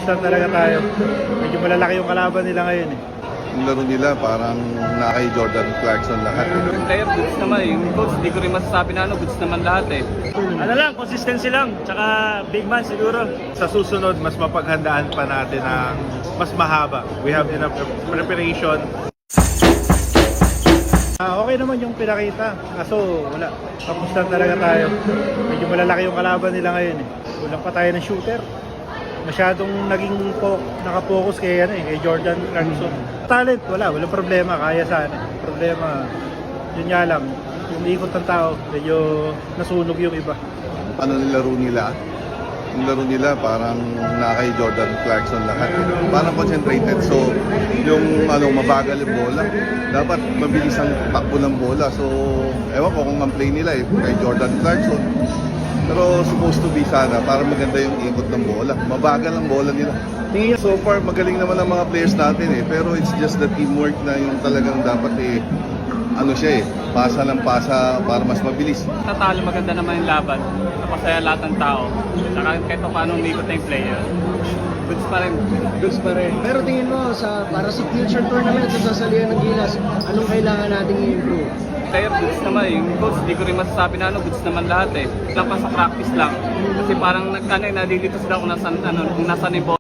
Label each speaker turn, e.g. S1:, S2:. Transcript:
S1: Kamusta talaga tayo? Medyo malalaki yung kalaban nila ngayon eh.
S2: Yung laro nila parang kay Jordan Clarkson lahat.
S3: Yung player, goods naman eh. Yung coach, di ko rin masasabi na goods naman lahat eh.
S1: Ano lang, consistency lang. Tsaka big man siguro.
S4: Sa susunod, mas mapaghandaan pa natin ang mas mahaba. We have enough preparation.
S1: Okay naman yung pinakita. Kaso wala. Kamusta talaga tayo? Medyo malalaki yung kalaban nila ngayon eh. Kulang pa tayo ng shooter. Masyadong naging nakapokus kay, kay Jordan Clarkson. Talent, walang problema. Kaya sana. Problema, yun nga lang. Yung ikot ng tao, medyo nasunog yung iba.
S2: Ano nilaro nila? Yung laro nila parang kay Jordan Clarkson lahat. Parang concentrated. So, yung mabagal yung bola. Dapat mabilis ang takbo ng bola. So, ewan ko kung ang play nila kay Jordan Clarkson. Pero supposed to be sana para maganda yung ikot ng bola. Mabagal ang bola nila. So far, magaling naman ang mga players natin Pero it's just the teamwork na yung talagang dapat pasa ng pasa para mas mabilis.
S3: Natalo, maganda naman yung laban. Napasaya lahat ng tao. Saka kahit paano umikot na yung player. Goods pa rin.
S5: Goods pa rin. Pero tingin mo, para sa future tournament sa sasalihan ng Gilas, anong kailangan nating i-improve?
S3: Player, goods naman eh. Yung coach, di ko rin masasabi na goods naman lahat eh. Lang pa sa practice lang. Kasi parang nalilito sila kung nasan yung ball.